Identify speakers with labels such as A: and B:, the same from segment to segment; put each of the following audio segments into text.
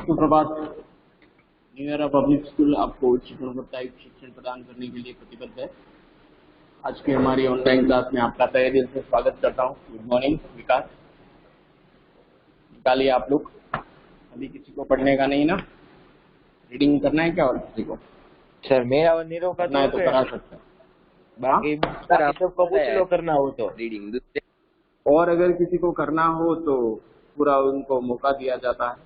A: सुप्रभात। New year public school आपको उच्च गुणवत्तायुक्त शिक्षण प्रदान करने के लिए प्रतिबद्ध है। आज की हमारी ऑनलाइन क्लास में आपका तहे दिल से स्वागत करता हूँ। गुड मॉर्निंग विकास। निकालिए आप लोग। अभी किसी को पढ़ने का नहीं ना, रीडिंग करना है क्या? और किसी को
B: सर मेरा और नीरव का
A: करना है तो करा सकते हैं।
B: बाकी सबको पूछ लो करना हो तो रीडिंग।
A: और अगर किसी को करना हो तो पूरा उनको मौका दिया जाता है।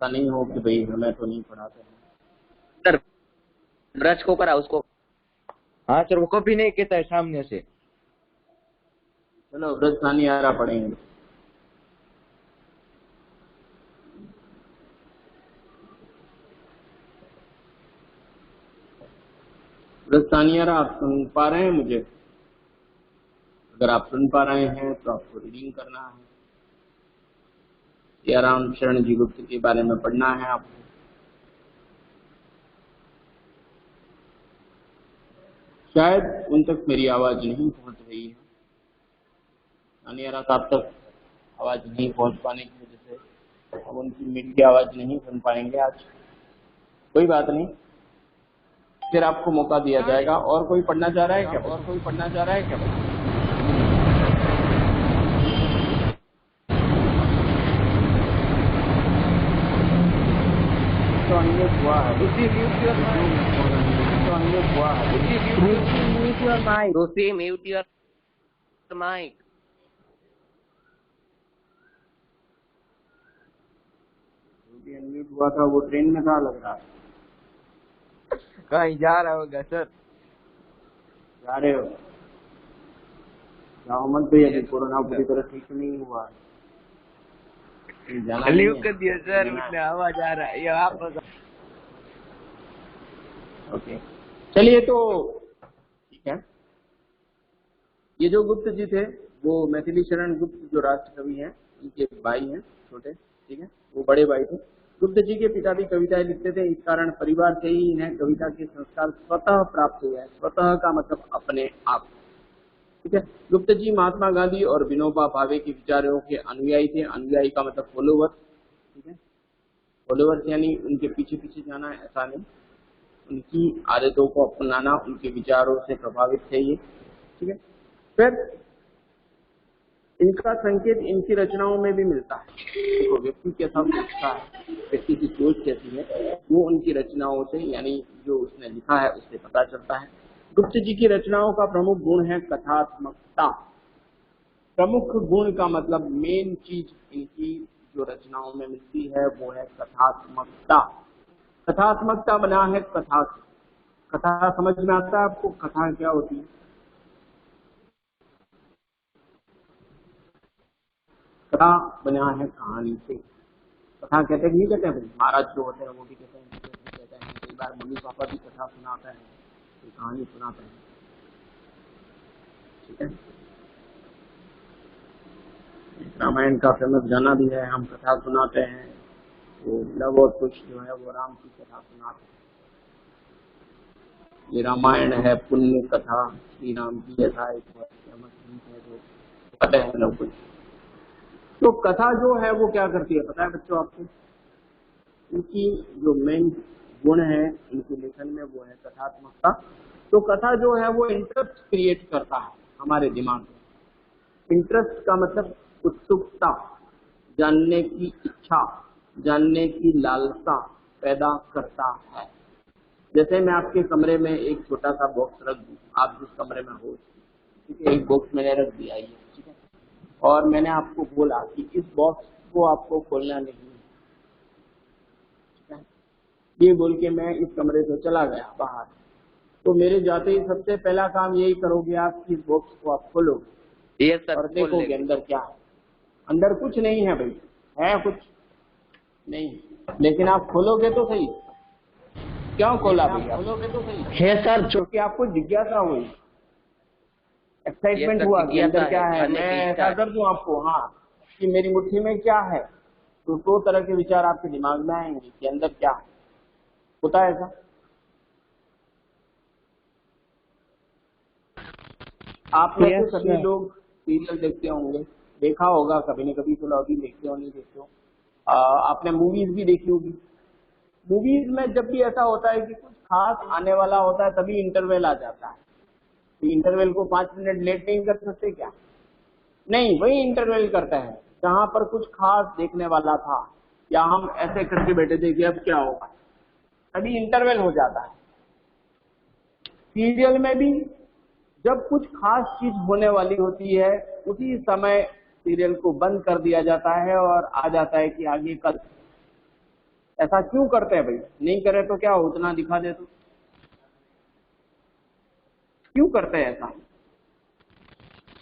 A: ऐसा नहीं हो कि भाई हमें तो नहीं पढ़ाते हैं।
B: सर ब्रश को करा उसको। हाँ सर वो कभी नहीं कहता है सामने से।
A: चलो ब्रज सानी आ रहा पढ़ेंगे। ब्रज सानी आ रहा, आप सुन पा रहे हैं मुझे? अगर आप सुन पा रहे हैं तो आपको रीडिंग करना है। सियाराम शरण जी गुप्त के बारे में पढ़ना है आपको। शायद उन तक मेरी आवाज नहीं पहुंच रही है। सानियारा साहब तक आवाज नहीं पहुंच पाने की वजह से अब उनकी मीठी आवाज नहीं सुन पाएंगे आज। कोई बात नहीं, फिर आपको मौका दिया जाएगा। और कोई पढ़ना चाह रहा है क्या? और कोई पढ़ना चाह रहा है क्या? तो अनम्यूट हुआ है। तो अनम्यूट हुआ है।
B: Mute your mic. Rosie, mute your mic.
A: Unmute हुआ था, वो ट्रेन में था लग रहा है।
B: कहीं जा रहा होगा सर।
A: जा रहे हो? जाओ मत भैया, अभी कोरोना पूरी तरह ठीक नहीं हुआ है। जाना नहीं है।
B: कर दिया सर, उसने आवाज आ रहा है। ये आप
A: ओके चलिए, तो ठीक है। ये जो गुप्त जी थे वो मैथिली शरण गुप्त जो राष्ट्र कवि हैं, उनके भाई हैं छोटे, ठीक है। वो बड़े भाई थे। गुप्त जी के पिता भी कविताएं लिखते थे, इस कारण परिवार से ही इन्हें कविता के संस्कार स्वतः प्राप्त हुए हैं। स्वतः का मतलब अपने आप, ठीक है। गुप्त जी महात्मा गांधी और विनोबा भावे के विचारों के अनुयायी थे। अनुयायी का मतलब फॉलोवर, ठीक है। फॉलोवर्स यानी उनके पीछे पीछे जाना, ऐसा नहीं। उनकी आदतों को अपनाना, उनके विचारों से प्रभावित थे ये, ठीक है। फिर इनका संकेत इनकी रचनाओं में भी मिलता है। देखो व्यक्ति कैसा सोचता है, व्यक्ति की सोच कैसी है, वो उनकी रचनाओं से यानी जो उसने लिखा है उससे पता चलता है। गुप्त जी की रचनाओं का प्रमुख गुण है कथात्मकता। प्रमुख गुण का मतलब मेन चीज इनकी जो रचनाओं में मिलती है वो है कथात्मकता। कथात्मकता बना है कथा से। कथा समझ में आता है आपको? कथा क्या होती है? कथा बना है कहानी से। कथा कहते नहीं कहते हैं? महाराज जो होते हैं वो भी कहते हैं, कहते हैं। कई बार मम्मी पापा भी कथा सुनाते हैं, कोई कहानी सुनाते हैं, ठीक है। रामायण का फेमस गाना भी है, हम कथा सुनाते हैं। वो लव और कुश जो है वो राम की कथा सुनाते हैं। ये रामायण है पुण्य कथा, श्री राम की ऐसा एक फेमस गीत है जो पता है लोग कुछ। तो कथा जो है वो क्या करती है पता है बच्चों आपको? इनकी जो मेन गुण है इनके लेखन में वो है कथात्मकता। तो कथा जो है वो इंटरेस्ट क्रिएट करता है हमारे दिमाग में। इंटरेस्ट का मतलब उत्सुकता, जानने की इच्छा, जानने की लालसा पैदा करता है। जैसे मैं आपके कमरे में एक छोटा सा बॉक्स रख दूं, आप जिस कमरे में हो, ठीक है, एक बॉक्स मैंने रख दिया है, ठीक है, और मैंने आपको बोला कि इस बॉक्स को आपको खोलना नहीं है, ठीक है। ये बोल के मैं इस कमरे से चला गया बाहर, तो मेरे जाते ही सबसे पहला काम यही करोगे आप कि इस बॉक्स को आप खोलोगे और देखोगे अंदर क्या है। अंदर कुछ नहीं है भाई, है कुछ नहीं, लेकिन आप खोलोगे तो सही। क्यों खोला भैया? खोलोगे तो सही
B: है सर,
A: क्योंकि आपको जिज्ञासा हुई, एक्साइटमेंट हुआ कि अंदर क्या है। मैं ऐसा कर दूं आपको, हाँ, कि मेरी मुट्ठी में क्या है, तो 2 तरह के विचार आपके दिमाग में आएंगे कि अंदर क्या है। होता है ऐसा? आप में से सभी लोग सीरियल देखते होंगे, देखा होगा कभी न कभी, तो लॉगी देखते हो नहीं देखते हो? आपने मूवीज भी देखी होगी। मूवीज में जब भी ऐसा होता है कि कुछ खास आने वाला होता है तभी इंटरवल आ जाता है। तो इंटरवल को 5 मिनट लेट नहीं कर सकते क्या? नहीं, वही इंटरवल करता है जहां पर कुछ खास देखने वाला था या हम ऐसे करके बैठे थे कि अब क्या होगा, तभी इंटरवल हो जाता है। सीरियल में भी जब कुछ खास चीज होने वाली होती है उसी समय सीरियल को बंद कर दिया जाता है और आ जाता है कि आगे कल। ऐसा क्यों करते हैं भाई? नहीं करे तो क्या, उतना दिखा दे तो क्यों करते हैं ऐसा?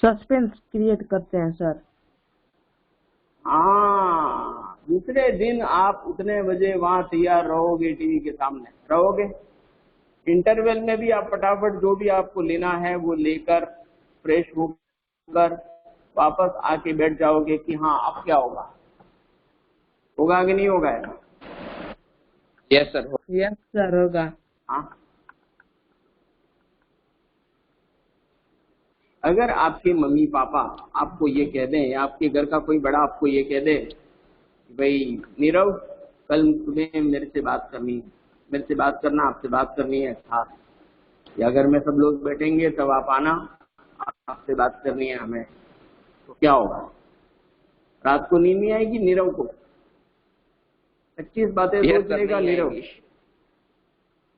C: सस्पेंस क्रिएट करते हैं सर।
A: हाँ, दूसरे दिन आप उतने बजे वहां तैयार रहोगे, टीवी के सामने रहोगे। इंटरवल में भी आप फटाफट जो भी आपको लेना है वो लेकर फ्रेश होकर वापस आके बैठ जाओगे कि हाँ अब क्या होगा। होगा कि नहीं होगा ऐसा?
B: Yes sir.
C: यस सर होगा।
A: हाँ, अगर आपके मम्मी पापा आपको ये कह दें या आपके घर का कोई बड़ा आपको ये कह दे कि भाई नीरव कल तुम्हें मेरे से बात करना, आपसे बात करनी है खास, या अगर में सब लोग बैठेंगे तब आप आना, आपसे बात करनी है हमें, तो क्या होगा? रात को नींद नहीं आएगी नीरव को? 25 बातें सोच लेगा नीरव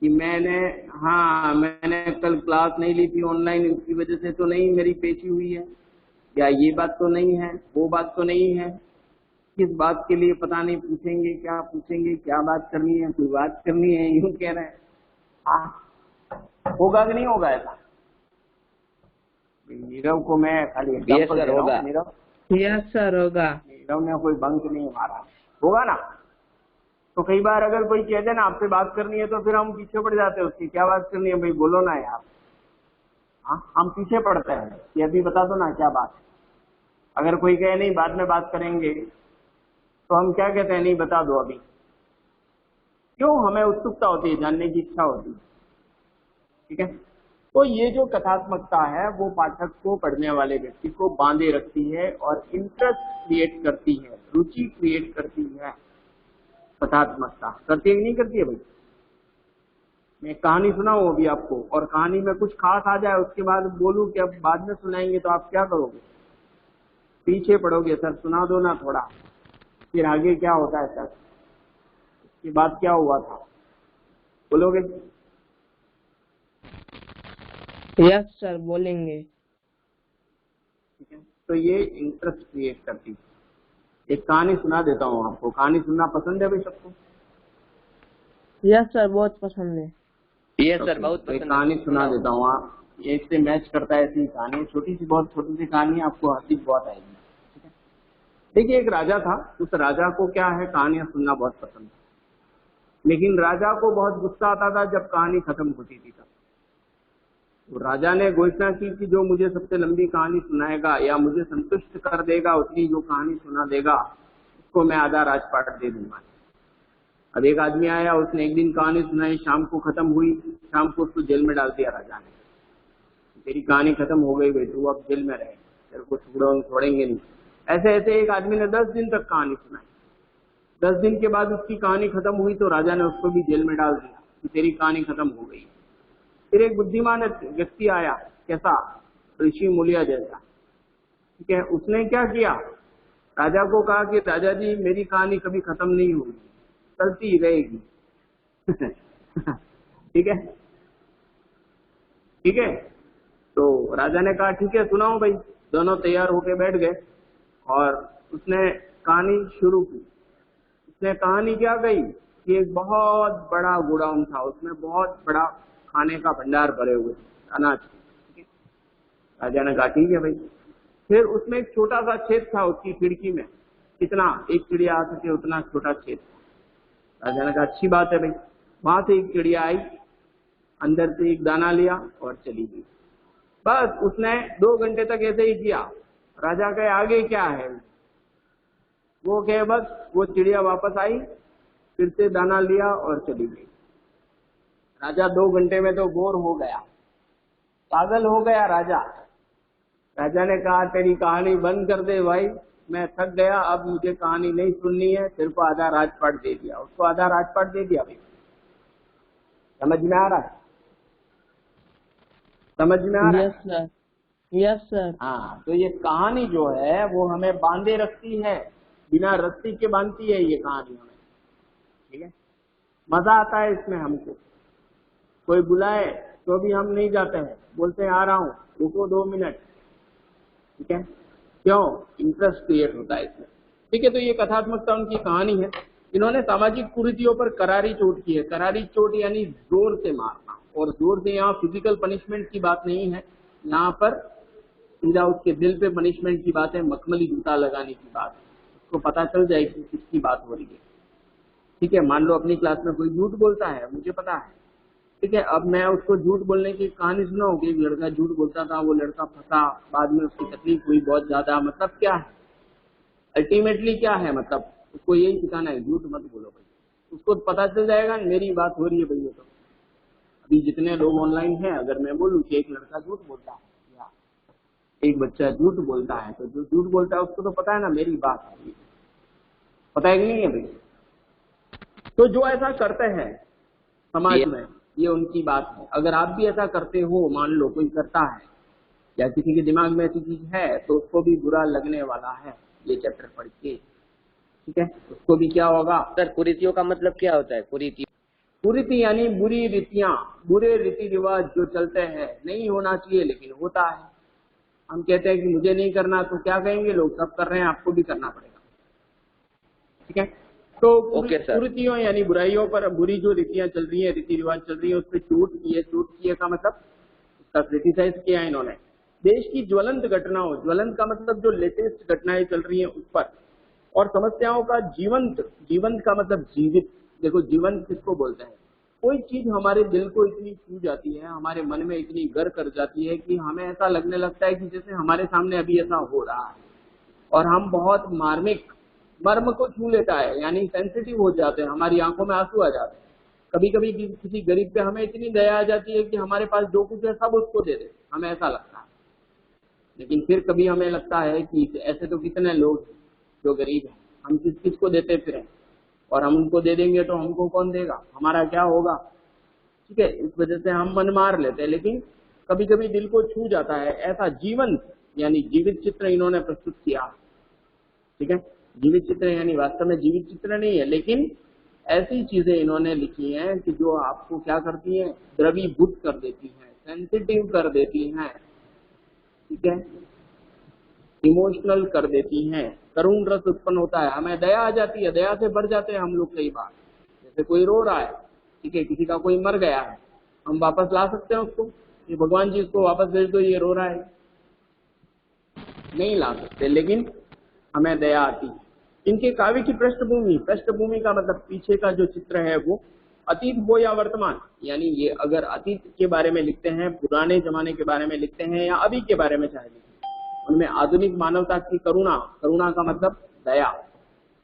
A: कि मैंने कल क्लास नहीं ली थी ऑनलाइन, इसकी वजह से तो नहीं मेरी पेची हुई है, या ये बात तो नहीं है, वो बात तो नहीं है, किस बात के लिए पता नहीं, पूछेंगे, क्या बात करनी है, कोई बात करनी है, यूं कह रहे हैं। होगा कि नहीं होगा ऐसा? नीरव को मैं खाली एग्जांपल दे रहा हूं। नीरव,
C: यस सर होगा।
A: नीरव ने कोई बंक नहीं मारा, होगा ना? तो कई बार अगर कोई कह दे ना आपसे बात करनी है तो फिर हम पीछे पड़ जाते हैं उसकी, क्या बात करनी है भाई, बोलो ना यार। हाँ, हम पीछे पड़ते हैं कि अभी बता दो ना क्या बात है। अगर कोई कहे नहीं बाद में बात करेंगे तो हम क्या कहते हैं, नहीं बता दो अभी। क्यों? हमें उत्सुकता होती है, जानने की इच्छा होती है। ठीक है, तो ये जो कथात्मकता है वो पाठक को, पढ़ने वाले व्यक्ति को बांधे रखती है और इंटरेस्ट क्रिएट करती है, रुचि क्रिएट करती है। कथात्मकता करती है कि नहीं करती है भाई? मैं कहानी सुनाऊं अभी आपको और कहानी में कुछ खास आ जाए, उसके बाद बोलूं कि अब बाद में सुनाएंगे, तो आप क्या करोगे? पीछे पड़ोगे, सर सुना दो ना थोड़ा, फिर आगे क्या होता है सर, इसके बाद क्या हुआ था, बोलोगे?
C: यस सर बोलेंगे।
A: ठीक है, तो ये इंटरेस्ट क्रिएट करती है। एक कहानी सुना देता हूँ आपको। कहानी सुनना पसंद है भाई सबको?
C: यस सर बहुत पसंद है।
B: यस सर बहुत पसंद है।
A: एक कहानी सुना देता हूँ, आप ये इससे मैच करता है। ऐसी कहानी, बहुत छोटी सी कहानी, आपको हंसी बहुत आएगी। ठीक है, देखिए एक राजा था, उस राजा को क्या है, कहानियां सुनना बहुत पसंद था। लेकिन राजा को बहुत गुस्सा आता था जब कहानी खत्म होती थी। तब तो राजा ने घोषणा की कि जो मुझे सबसे लंबी कहानी सुनाएगा या मुझे संतुष्ट कर देगा, उतनी जो कहानी सुना देगा, उसको मैं आधा राजपाट दे दूंगा। अब एक आदमी आया, उसने एक दिन कहानी सुनाई, शाम को खत्म हुई, शाम को उसको जेल में डाल दिया राजा ने। तेरी कहानी खत्म हो गई भाई, तू अब जेल में रहे, तेरे को छोड़ेंगे नहीं। ऐसे ऐसे एक आदमी ने 10 दिन तक कहानी सुनाई। 10 दिन के बाद उसकी कहानी खत्म हुई तो राजा ने उसको भी जेल में डाल दिया कि तेरी कहानी खत्म हो गई। फिर एक बुद्धिमान व्यक्ति आया, कैसा, ऋषि मूलिया जैसा। ठीक है, उसने क्या किया, राजा को कहा कि राजा जी मेरी कहानी कभी खत्म नहीं होगी, चलती रहेगी। ठीक है, ठीक है। तो राजा ने कहा ठीक है सुनाओ भाई। दोनों तैयार होके बैठ गए और उसने कहानी शुरू की। उसने कहानी क्या कही कि एक बहुत बड़ा गोडाउन था, उसमें बहुत बड़ा खाने का भंडार भरे हुए अनाज। ठीक है, राजा ने कहा ठीक है भाई। फिर उसमें एक छोटा सा छेद था उसकी खिड़की में, कितना एक चिड़िया आ सके उतना छोटा छेद था। राजा ने कहा अच्छी बात है भाई। वहां से एक चिड़िया आई, अंदर से एक दाना लिया और चली गई। बस उसने 2 घंटे तक ऐसे ही किया। राजा कहे आगे क्या है, वो कहे बस वो चिड़िया वापस आई, फिर से दाना लिया और चली गई। राजा 2 घंटे में तो बोर हो गया, पागल हो गया राजा। राजा ने कहा तेरी कहानी बंद कर दे भाई, मैं थक गया, अब मुझे कहानी नहीं सुननी है, सिर्फ आधा राजपाट दे दिया, उसको आधा राजपाट दे दिया भाई। समझ में आ रहा है? समझ में आ रहा है?
C: Yes sir, yes sir.
A: हाँ, तो ये कहानी जो है वो हमें बांधे रखती है, बिना रस्सी के बांधती है ये कहानी हमें। ठीक है, मजा आता है इसमें हमको। कोई बुलाए तो भी हम नहीं जाते हैं, बोलते हैं आ रहा हूँ, रुको 2 मिनट। ठीक है, क्यों? इंटरेस्ट क्रिएट होता है इसमें। ठीक है, तो ये कथात्मकता उनकी कहानी है। इन्होंने सामाजिक कुरीतियों पर करारी चोट की है। करारी चोट यानी जोर से मारना, और जोर से यहाँ फिजिकल पनिशमेंट की बात नहीं है, यहाँ पर सीधा उसके दिल पे पनिशमेंट की बात है, मखमली जूता लगाने की बात है। उसको पता चल जाएगी किसकी बात हो रही है। ठीक है, मान लो अपनी क्लास में कोई झूठ बोलता है, मुझे पता है। ठीक है, अब मैं उसको झूठ बोलने की कहानी सुनाऊं कि लड़का झूठ बोलता था, वो लड़का फंसा, बाद में उसकी तकलीफ हुई बहुत ज्यादा। मतलब क्या है अल्टीमेटली, क्या है मतलब? उसको यही सिखाना है, झूठ मत बोलो भाई। उसको पता चल जाएगा मेरी बात हो रही है भैया। तो अभी जितने लोग ऑनलाइन हैं, अगर मैं बोलूं कि एक लड़का झूठ बोलता है या एक बच्चा झूठ बोलता है, तो जो झूठ बोलता है उसको तो पता है ना मेरी बात है, पता है कि नहीं है भाई? तो जो ऐसा करते हैं समाज में, ये उनकी बात है। अगर आप भी ऐसा करते हो, मान लो कोई करता है या किसी के दिमाग में ऐसी चीज है, तो उसको भी बुरा लगने वाला है ये चैप्टर पढ़ के। ठीक है, उसको भी क्या होगा?
B: सर कुरीतियों का मतलब क्या होता है? कुरीति
A: कुरीति यानी बुरी रीतियां, बुरे रीति रिवाज जो चलते हैं, नहीं होना चाहिए लेकिन होता है। हम कहते हैं कि मुझे नहीं करना, तो क्या कहेंगे लोग? सब कर रहे हैं, आपको भी करना पड़ेगा। ठीक है, तो कुरीतियों यानी बुराइयों पर, बुरी जो रीतियां चल रही है, रीति रिवाज चल रही है, उस पर चोट की है। चोट की है का मतलब उसका क्रिटिसाइज किया है इन्होंने। देश की ज्वलंत घटनाओं, ज्वलंत का मतलब जो लेटेस्ट घटनाएं चल रही हैं उस पर, और समस्याओं का जीवंत, जीवंत का मतलब जीवित। देखो जीवंत किसको बोलते हैं? कोई चीज हमारे दिल को इतनी छू जाती है, हमारे मन में इतनी गर कर जाती है कि हमें ऐसा लगने लगता है कि जैसे हमारे सामने अभी ऐसा हो रहा है, और हम बहुत मार्मिक, मर्म को छू लेता है, यानी सेंसिटिव हो जाते हैं, हमारी आंखों में आंसू आ जाते हैं। कभी कभी किसी गरीब पे हमें इतनी दया आ जाती है कि हमारे पास जो कुछ है सब उसको दे दे, हमें ऐसा लगता है। लेकिन फिर कभी हमें लगता है कि ऐसे तो कितने लोग जो गरीब हैं, हम किस किस को देते फिरें, और हम उनको दे देंगे तो हमको कौन देगा, हमारा क्या होगा? ठीक है, इस वजह से हम मन मार लेते हैं। लेकिन कभी कभी दिल को छू जाता है, ऐसा जीवंत यानी जीवित चित्र इन्होंने प्रस्तुत किया। ठीक है, जीवित चित्र यानी वास्तव में जीवित चित्र नहीं है, लेकिन ऐसी चीजें इन्होंने लिखी हैं कि जो आपको क्या करती हैं? द्रवीभूत कर देती हैं, सेंसिटिव कर देती हैं। ठीक है, इमोशनल कर देती हैं, करुण रस उत्पन्न होता है, हमें दया आ जाती है, दया से भर जाते हैं हम लोग कई बार। जैसे कोई रो रहा है, ठीक है, किसी का कोई मर गया है, हम वापस ला सकते हैं उसको? ये भगवान जी उसको वापस भेज दो, ये रो रहा है, नहीं ला सकते, लेकिन हमें दया आती है। इनके काव्य की पृष्ठभूमि, पृष्ठभूमि का मतलब पीछे का जो चित्र है वो अतीत हो या वर्तमान, यानी ये अगर अतीत के बारे में लिखते हैं, पुराने जमाने के बारे में लिखते हैं, या अभी के बारे में चाहे लिखते हैं, उनमें आधुनिक मानवता की करुणा, करुणा का मतलब दया।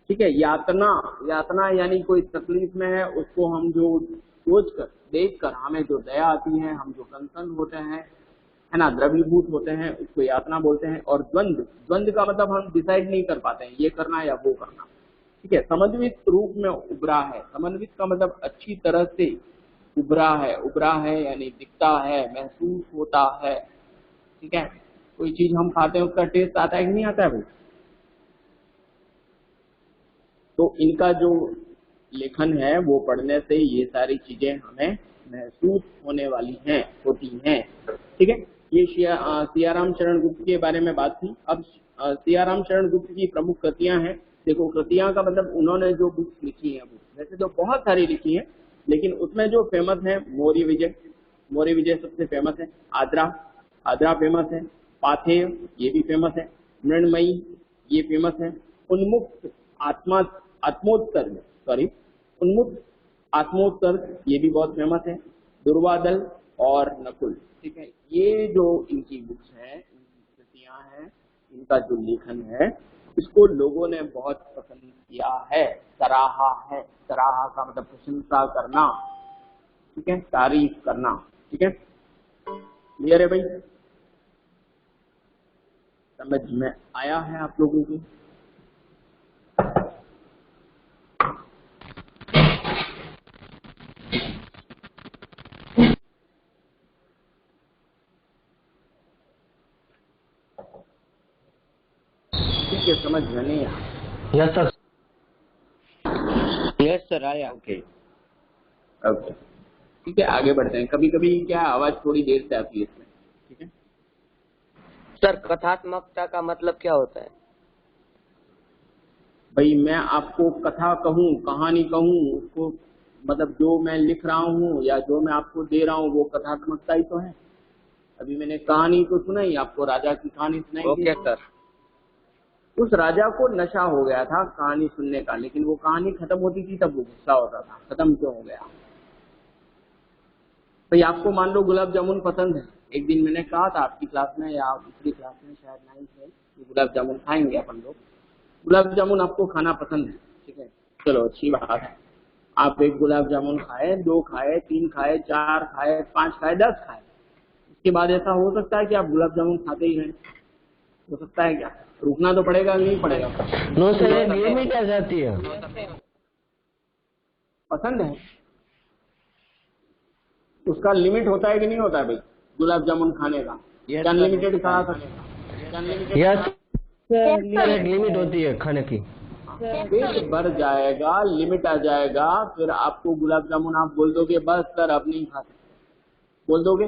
A: ठीक है, यातना, यातना यानी कोई तकलीफ में है, उसको हम जो सोच कर, देख कर हमें जो दया आती है, हम जो कंसर्न होते हैं, है ना, द्रवीभूत होते हैं, उसको यातना बोलते हैं। और द्वंद, द्वंद का मतलब हम डिसाइड नहीं कर पाते हैं ये करना या वो करना। ठीक है, समन्वित रूप में उभरा है। समन्वित का मतलब अच्छी तरह से उभरा है, उभरा है यानी दिखता है, महसूस होता है। ठीक है, कोई चीज हम खाते हैं उसका टेस्ट आता है कि नहीं आता है भाई? तो इनका जो लेखन है वो पढ़ने से ये सारी चीजें हमें महसूस होने वाली हैं, होती हैं। ठीक है, ये सियाराम शरण गुप्त के बारे में बात थी। अब सियाराम शरण गुप्त की प्रमुख कृतियां हैं। देखो, कृतियां का मतलब उन्होंने जो बुक्स लिखी हैं, वो वैसे तो बहुत सारी लिखी हैं, लेकिन उसमें जो फेमस है मौर्य विजय, मौर्य विजय सबसे फेमस है। आद्रा, आद्रा फेमस है। पाथेय, ये भी फेमस है। मृण्मयी, ये फेमस है। उन्मुक्त आत्मोत्सर्ग, सॉरी, उन्मुक्त आत्मोत्सर्ग, ये भी बहुत फेमस है। दुर्वादल और नकुल। ठीक है, ये जो इनकी बुक्स हैं, इनकी कृतियां हैं, इनका जो लेखन है, इसको लोगों ने बहुत पसंद किया है, सराहा है। सराहा का मतलब प्रशंसा करना, ठीक है, तारीफ करना। ठीक है, क्लियर है भाई? समझ में आया है आप लोगों को? के समझ में नहीं आया।
B: Yes sir. यस सर आया। ओके
A: ओके ठीक है, आगे बढ़ते हैं। कभी कभी क्या आवाज थोड़ी देर से आती है इसमें, ठीक है।
B: सर कथात्मकता का मतलब क्या होता है?
A: भाई मैं आपको कथा कहूँ, कहानी कहूँ, उसको मतलब जो मैं लिख रहा हूँ या जो मैं आपको दे रहा हूँ वो कथात्मकता ही तो है। अभी मैंने कहानी तो सुनाई, आपको राजा की कहानी सुनाई।
B: Okay sir.
A: उस राजा को नशा हो गया था कहानी सुनने का, लेकिन वो कहानी खत्म होती थी तब वो गुस्सा होता था, खत्म क्यों हो गया। भाई आपको मान लो गुलाब जामुन पसंद है, एक दिन मैंने कहा था आपकी क्लास में या दूसरी क्लास में, शायद 9th में, कि गुलाब जामुन खाएंगे अपन लोग। गुलाब जामुन आपको खाना पसंद है, ठीक है, चलो अच्छी बात है। आप एक गुलाब जामुन खाए, 2 खाए, 3 खाए, 4 खाए, 5 खाए, 10 खाए, उसके बाद ऐसा हो सकता है कि आप गुलाब जामुन खाते ही रहें? हो सकता है क्या? रुकना तो पड़ेगा, नहीं पड़ेगा?
B: नो सर, एक लिमिट आ जाती है।
A: पसंद है, उसका लिमिट होता है कि नहीं होता है भाई गुलाब जामुन खाने का? क्या अनलिमिटेड खा सकते?
B: यस सर, एक लिमिट होती है खाने की।
A: पेट भर जाएगा, लिमिट आ जाएगा, फिर आपको गुलाब जामुन आप बोल दोगे बस सर अब नहीं खा सकते, बोल दोगे?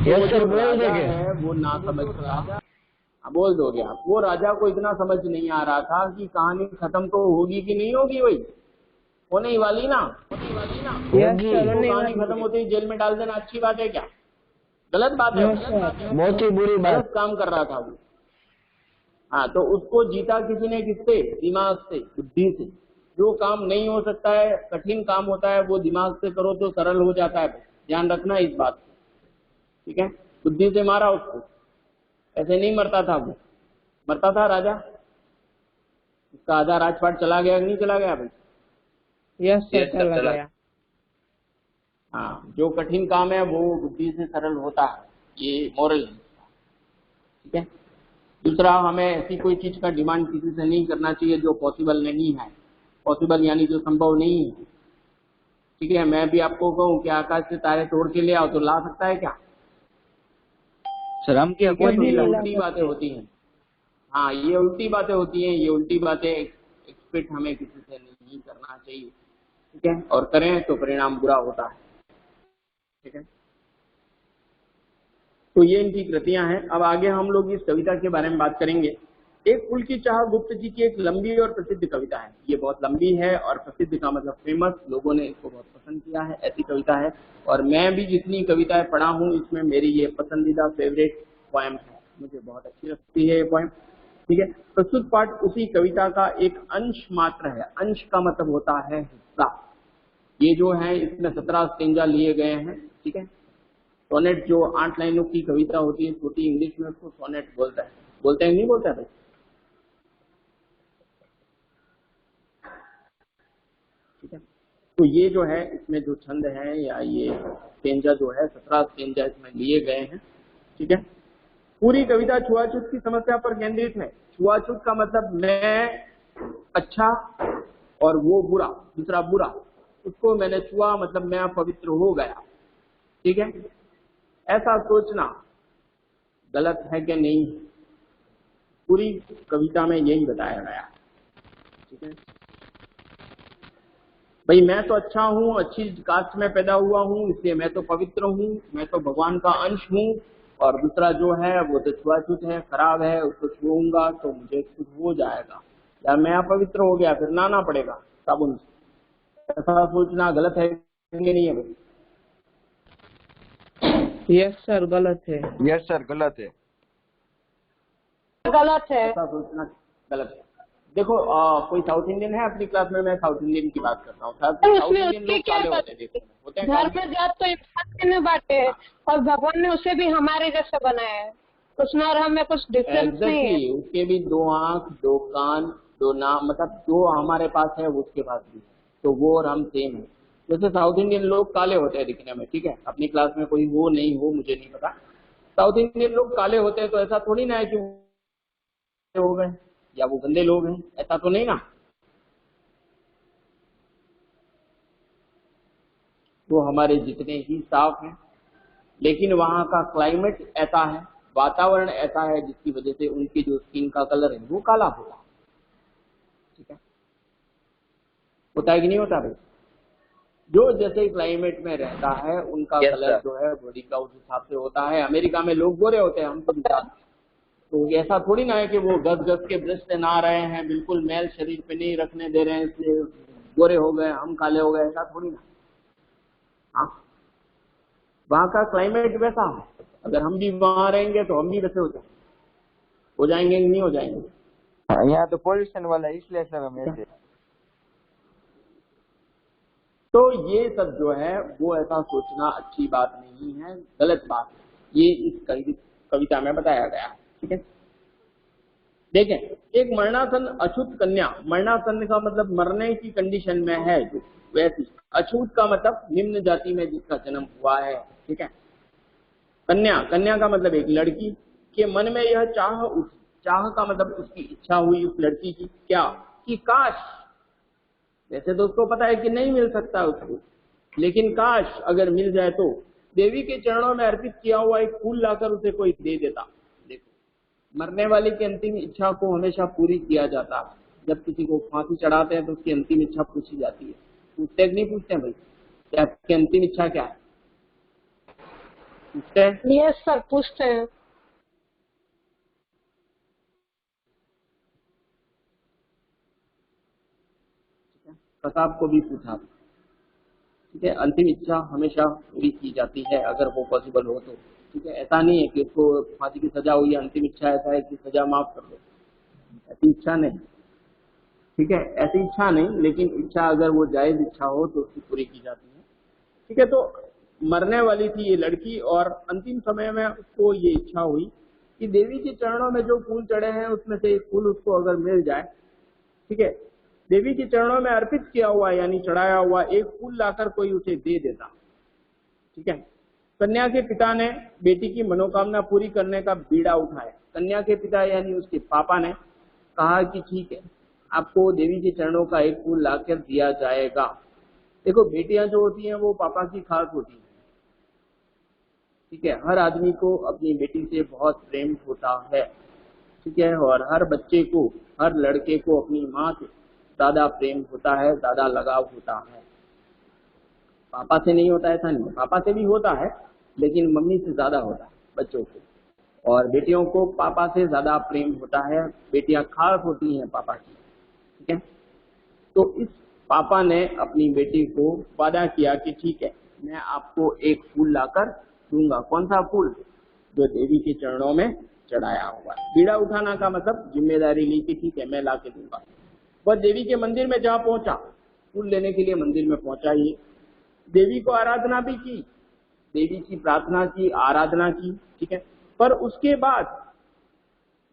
B: यस सर, बोल
A: राजा
B: देंगे।
A: है वो ना समझ रहा, बोल दोगे आप। वो राजा को इतना समझ नहीं आ रहा था कि कहानी खत्म तो होगी कि नहीं होगी, वही होने ही वाली ना, कहानी खत्म होते ही जेल में डाल देना अच्छी बात है क्या? गलत बात है,
B: बहुत ही बुरी बात।
A: गलत काम कर रहा था वो। हाँ, तो उसको जीता किसी ने, किससे? दिमाग से, बुद्धि से। जो काम नहीं हो सकता है, कठिन काम होता है, वो दिमाग से करो तो सरल हो जाता है। ध्यान रखना इस बात को, ठीक है। बुद्धि से मारा उसको, ऐसे नहीं मरता था वो। मरता था राजा, उसका आधा राजपाट चला गया कि नहीं चला गया भाई?
C: यस सर, चला गया।
A: हाँ, जो कठिन काम है वो बुद्धि से सरल होता है, ये मोरल है, ठीक है। दूसरा, हमें ऐसी कोई चीज का डिमांड किसी से नहीं करना चाहिए जो पॉसिबल नहीं है। पॉसिबल यानी जो संभव नहीं है, ठीक है। मैं भी आपको कहूँ कि आकाश से तारे तोड़ के ले आओ, तो ला सकता है क्या?
B: सर हम क्या कोई नहीं ला
A: उल्टी बातें होती हैं। हाँ, ये उल्टी बातें होती हैं, ये उल्टी बातें एक्सपेक्ट हमें किसी से नहीं करना चाहिए, ठीक है। और करें तो परिणाम बुरा होता है, ठीक है। तो ये इनकी कृतियां हैं। अब आगे हम लोग इस कविता के बारे में बात करेंगे। एक फूल की चाह गुप्त जी की एक लंबी और प्रसिद्ध कविता है। ये बहुत लंबी है और प्रसिद्ध का मतलब फेमस, लोगों ने इसको बहुत पसंद किया है, ऐसी कविता है। और मैं भी जितनी कविताएं पढ़ा हूँ इसमें मेरी ये पसंदीदा फेवरेट पोएम है, मुझे बहुत अच्छी लगती है ये पोएम, ठीक है। प्रस्तुत पाठ उसी कविता का एक अंश मात्र है। अंश का मतलब होता है हिस्सा। ये जो है इसमें 17 स्टेंजा लिए गए हैं, ठीक है। सोनेट जो 8 लाइनों की कविता होती है, छोटी इंग्लिश में उसको सोनेट बोलता है। बोलते हैं नहीं बोलते हैं भाई? ठीक है। तो ये जो है इसमें जो छंद है या ये स्टेंजा जो है 17 स्टेंजा इसमें लिए गए हैं, ठीक है। पूरी कविता छुआछूत की समस्या पर केंद्रित है। छुआछूत का मतलब मैं अच्छा और वो बुरा, दूसरा बुरा, उसको मैंने छुआ मतलब मैं पवित्र हो गया, ठीक है। ऐसा सोचना गलत है कि नहीं, पूरी कविता में यही बताया गया, ठीक है। भाई मैं तो अच्छा हूँ, अच्छी कास्ट में पैदा हुआ हूँ, इसलिए मैं तो पवित्र हूँ, मैं तो भगवान का अंश हूँ। और दूसरा जो है वो तो छुआछूत है, खराब है, उसको छूऊंगा तो मुझे कुछ हो जाएगा या मैं अपवित्र हो गया, फिर नहाना पड़ेगा साबुन से। ऐसा सोचना गलत है कि नहीं है भाई?
C: यस सर, गलत है।
B: यस सर, गलत है।
C: गलत है।
A: ऐसा सोचना गलत है। देखो कोई साउथ इंडियन है अपनी क्लास में? मैं साउथ इंडियन की बात करता हूँ। साउथ इंडियन लोग काले होते हैं, देखो होते हैं
D: धर्म में जात तो इंसान ने बांटे हैं और भगवान ने उसे भी हमारे जैसे बनाया है, उसमें और हमें कुछ डिफरेंस नहीं है।
A: उसके भी 2 आंख, 2 कान, 2 नाक, मतलब जो हमारे पास है वो उसके पास भी है, तो वो और हम सेम है। जैसे साउथ इंडियन लोग काले होते हैं दिखने में, ठीक है। अपनी क्लास में कोई हो नहीं हो मुझे नहीं पता, साउथ इंडियन लोग काले होते हैं, तो ऐसा थोड़ी ना है कि वो हो गए या वो गंदे लोग हैं, ऐसा तो नहीं ना। वो हमारे जितने ही साफ हैं, लेकिन वहाँ का क्लाइमेट ऐसा है, वातावरण ऐसा है जिसकी वजह से उनकी जो स्किन का कलर है वो काला होता है। ठीक है, होता है कि नहीं होता भाई? जो जैसे क्लाइमेट में रहता है उनका
B: Yes,
A: कलर
B: sir.
A: जो है बॉडी का उस हिसाब से होता है। अमेरिका में लोग गोरे होते हैं, हम तो जानते हैं, तो ऐसा थोड़ी ना है कि वो गस गस के ब्रश से नहा रहे हैं, बिल्कुल मैल शरीर पे नहीं रखने दे रहे हैं इसलिए गोरे हो गए, हम काले हो गए, ऐसा थोड़ी ना। हाँ, वहाँ का क्लाइमेट वैसा है, अगर हम भी वहाँ रहेंगे तो हम भी वैसे हो जाएंगे कि नहीं हो जाएंगे?
B: यहाँ तो पोल्यूशन वाला है, इसलिए सर हम ऐसे।
A: तो ये सब जो है वो ऐसा सोचना अच्छी बात नहीं है, गलत बात है, ये इस कविता में बताया गया है। ठीक है, देखें, एक मरणासन अछूत कन्या, मरणासन का मतलब मरने की कंडीशन में है जो, वैसी अछूत का मतलब निम्न जाति में जिसका जन्म हुआ है। ठीक है, कन्या, कन्या का मतलब एक लड़की के मन में यह चाह उठी, चाह का मतलब उसकी इच्छा हुई उस लड़की की, क्या कि काश, वैसे तो उसको पता है कि नहीं मिल सकता उसको, लेकिन काश अगर मिल जाए तो देवी के चरणों में अर्पित किया हुआ एक फूल लाकर उसे कोई दे देता। देखो, मरने वाले की अंतिम इच्छा को हमेशा पूरी किया जाता है। जब किसी को फांसी चढ़ाते हैं तो उसकी अंतिम इच्छा पूछी जाती है, पूछते नहीं पूछते भाई कि आपकी अंतिम इच्छा क्या है? पूछते हैं?
D: यस सर, पूछते हैं।
A: कसाब को भी पूछा। ठीक है, अंतिम इच्छा हमेशा पूरी की जाती है अगर वो पॉसिबल हो तो। ठीक है, ऐसा नहीं है कि उसको फांसी की सजा हुई है, अंतिम इच्छा ऐसा है कि सजा माफ कर दो, ऐसी इच्छा नहीं। ठीक है, ऐसी इच्छा नहीं, लेकिन इच्छा अगर वो जायज इच्छा हो तो उसकी पूरी की जाती है। ठीक है, तो मरने वाली थी ये लड़की और अंतिम समय में उसको ये इच्छा हुई कि देवी के चरणों में जो फूल चढ़े हैं उसमें से एक फूल उसको अगर मिल जाए, ठीक है, देवी के चरणों में अर्पित किया हुआ यानी चढ़ाया हुआ एक फूल लाकर कोई उसे दे देता। ठीक है, कन्या के पिता ने बेटी की मनोकामना पूरी करने का बीड़ा उठाया। कन्या के पिता यानी उसके पापा ने कहा कि ठीक है, आपको देवी के चरणों का एक फूल लाकर दिया जाएगा। देखो, बेटियां जो होती हैं वो पापा की खास होती हैं। ठीक है, हर आदमी को अपनी बेटी से बहुत प्रेम होता है। ठीक है, और हर बच्चे को, हर लड़के को अपनी माँ से ज्यादा प्रेम होता है, ज्यादा लगाव होता है। पापा से नहीं होता ऐसा नहीं, पापा से भी होता है लेकिन मम्मी से ज्यादा होता है बच्चों को। और बेटियों को पापा से ज्यादा प्रेम होता है, बेटियां खास होती हैं पापा की। ठीक है, तो इस पापा ने अपनी बेटी को वादा किया कि ठीक है, मैं आपको एक फूल लाकर दूंगा। कौन सा फूल? जो देवी के चरणों में चढ़ाया हुआ है। बीड़ा उठाना का मतलब जिम्मेदारी ली कि ठीक है, मैं ला के दूंगा। वह देवी के मंदिर में जहाँ पहुंचा, फूल लेने के लिए मंदिर में पहुंचा, ये देवी को आराधना भी की, देवी की प्रार्थना की, आराधना की। ठीक है, पर उसके बाद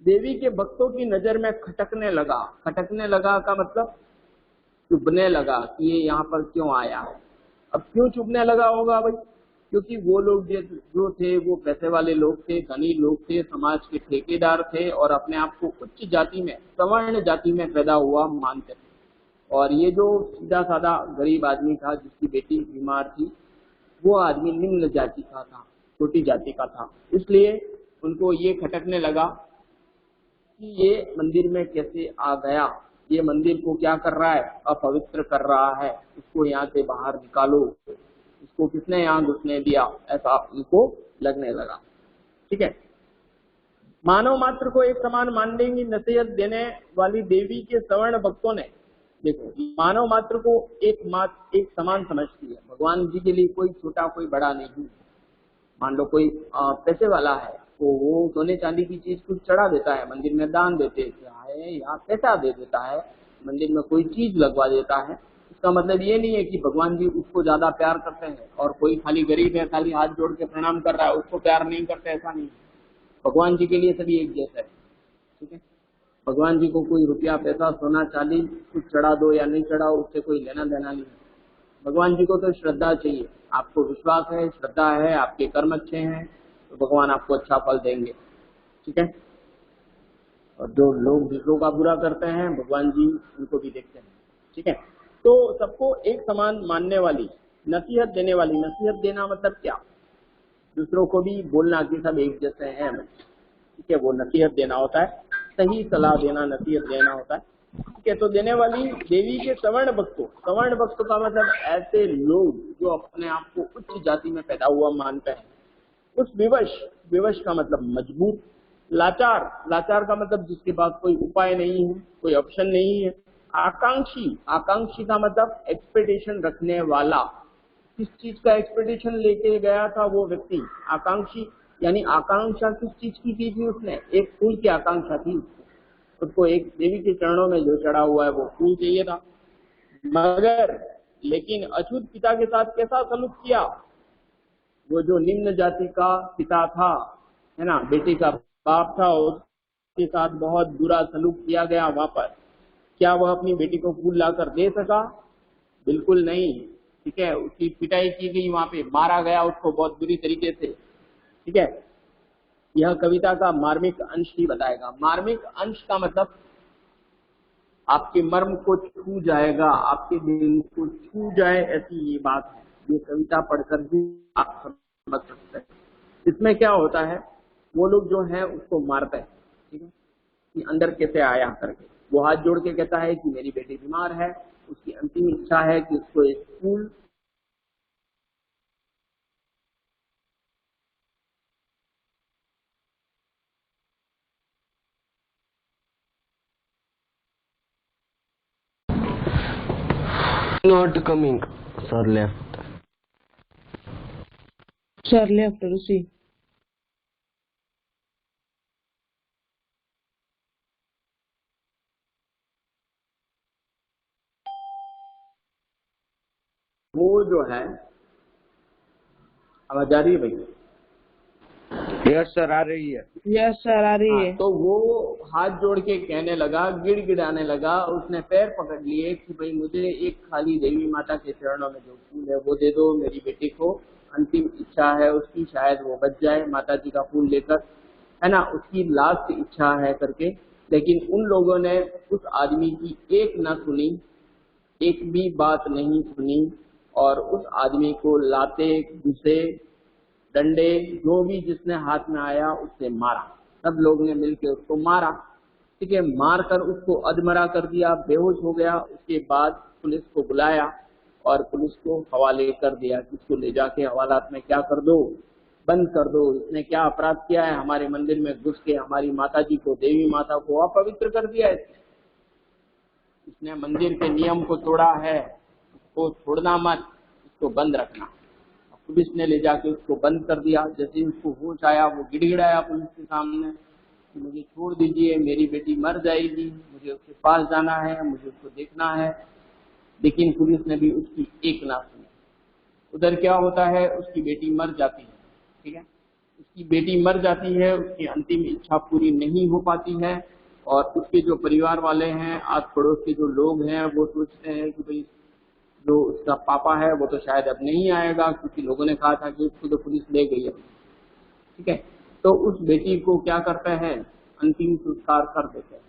A: देवी के भक्तों की नजर में खटकने लगा। खटकने लगा का मतलब चुभने लगा कि ये यहाँ पर क्यों आया है। अब क्यों चुभने लगा होगा भाई? क्योंकि वो लोग जो थे वो पैसे वाले लोग थे, धनी लोग थे, समाज के ठेकेदार थे और अपने आप को उच्च जाति में, सवर्ण जाति में पैदा हुआ मानते थे। और ये जो सीधा साधा गरीब आदमी था जिसकी बेटी बीमार थी, वो आदमी निम्न जाति का था, छोटी जाति का था। इसलिए उनको ये खटकने लगा कि ये मंदिर में कैसे आ गया, ये मंदिर को क्या कर रहा है, अपवित्र कर रहा है, इसको यहाँ से बाहर निकालो, इसको किसने यहाँ घुसने दिया, ऐसा उनको लगने लगा। ठीक है, मानव मात्र को एक समान मानने की नसीहत देने वाली देवी के सवर्ण भक्तों ने, देखो, मानव मात्र को एक समान समझती है। भगवान जी के लिए कोई छोटा कोई बड़ा नहीं। मान लो कोई पैसे वाला है तो वो सोने चांदी की चीज कुछ चढ़ा देता है, मंदिर में दान देते है या पैसा दे देता है, मंदिर में कोई चीज लगवा देता है। इसका मतलब ये नहीं है कि भगवान जी उसको ज्यादा प्यार करते हैं और कोई खाली गरीब है, खाली हाथ जोड़ के प्रणाम कर रहा है, उसको प्यार नहीं करते, ऐसा नहीं है। भगवान जी के लिए सभी एक जैसा है। ठीक है, भगवान जी को कोई रुपया पैसा सोना चांदी कुछ चढ़ा दो या नहीं चढ़ाओ, उससे कोई लेना देना नहीं है। भगवान जी को तो श्रद्धा चाहिए, आपको विश्वास है, श्रद्धा है, आपके कर्म अच्छे हैं तो भगवान आपको अच्छा फल देंगे। ठीक है, और जो लोग दूसरों का बुरा करते हैं भगवान जी उनको भी देखते हैं। ठीक है, तो सबको एक समान मानने वाली नसीहत देने वाली, नसीहत देना मतलब क्या, दूसरों को भी बोलना कि सब एक जैसे हैं, ठीक है, वो नसीहत देना होता है, सही सलाह देना नसीहत देना होता है, ठीक है। तो देने वाली देवी के सवर्ण भक्तों, सवर्ण भक्तों का मतलब ऐसे लोग जो अपने आप को उच्च जाति में पैदा हुआ मानते हैं। उस विवश, विवश का मतलब मजबूत, लाचार, लाचार का मतलब जिसके पास कोई उपाय नहीं है, कोई ऑप्शन नहीं है। आकांक्षी, आकांक्षी का मतलब एक्सपेक्टेशन रखने वाला, किस चीज का एक्सपेक्टेशन लेके गया था वो व्यक्ति, आकांक्षी, यानी आकांक्षा किस चीज की थी उसने, एक फूल की आकांक्षा थी उसको, एक देवी के चरणों में जो चढ़ा हुआ है वो फूल चाहिए था। मगर लेकिन अछूत पिता के साथ कैसा सलूक किया, वो जो निम्न जाति का पिता था, है ना, बेटे का बाप था, उसके साथ बहुत बुरा सलूक किया गया वहां पर। क्या वह अपनी बेटी को फूल लाकर दे सका? बिल्कुल नहीं, ठीक है। उसकी पिटाई की गई, वहां पे मारा गया उसको बहुत बुरी तरीके से, ठीक है। यह कविता का मार्मिक अंश ही बताएगा। मार्मिक अंश का मतलब आपके मर्म को छू जाएगा, आपके दिल को छू जाए, ऐसी ये बात है। ये कविता पढ़कर भी आप समझ सकते हैं। इसमें क्या होता है, वो लोग जो है उसको मारते हैं, ठीक है, कि अंदर कैसे आया करके। वो हाथ जोड़ के कहता है कि मेरी बेटी बीमार है, उसकी अंतिम इच्छा है कि उसको एक फूल
E: Not coming. Sir left.
C: Sir left, Rusi.
A: वो जो है, आवाज आ रही है भैया?
B: यस सर आ रही है।
C: यस सर आ रही है।
A: तो वो हाथ जोड़ के कहने लगा, गिड़गिड़ाने लगा, उसने पैर पकड़ लिए कि भाई मुझे एक खाली देवी माता के चरणों में जो फूल है वो दे दो, मेरी बेटी को अंतिम इच्छा है उसकी, शायद वो बच जाए माता जी का फूल लेकर, है ना, उसकी लास्ट इच्छा है करके। लेकिन उन लोगों ने उस आदमी की एक न सुनी, एक भी बात नहीं सुनी, और उस आदमी को लाते, घुसे, डंडे, जो भी जिसने हाथ में आया उससे मारा। सब लोग ने मिलकर उसको मारा, ठीक है, मारकर उसको अधमरा कर दिया, बेहोश हो गया। उसके बाद पुलिस को बुलाया और पुलिस को हवाले कर दिया, इसको ले जाके हवालात में क्या कर दो, बंद कर दो। इसने क्या अपराध किया है, हमारे मंदिर में घुस के हमारी माता जी को, देवी माता को अपवित्र कर दिया। इसने मंदिर के नियम को तोड़ा है, उसको छोड़ना मत, इसको बंद रखना। पुलिस ने ले जाके उसको बंद कर दिया। जैसे ही उसको होश आया वो गिड़गिड़ाया पुलिस के सामने कि मुझे छोड़ दीजिए, मेरी बेटी मर जाएगी, मुझे उसके पास जाना है, मुझे उसको देखना है। लेकिन पुलिस ने भी उसकी एक ना सुनी। उधर क्या होता है, उसकी बेटी मर जाती है, ठीक है, उसकी बेटी मर जाती है, उसकी अंतिम इच्छा पूरी नहीं हो पाती है। और उसके जो परिवार वाले हैं, आस पड़ोस के जो लोग हैं, वो सोचते हैं कि भाई जो उसका पापा है वो तो शायद अब नहीं आएगा, क्योंकि लोगों ने कहा था कि उसको तो पुलिस ले गई है, ठीक है। तो उस बेटी को क्या करते हैं, अंतिम संस्कार कर देते हैं।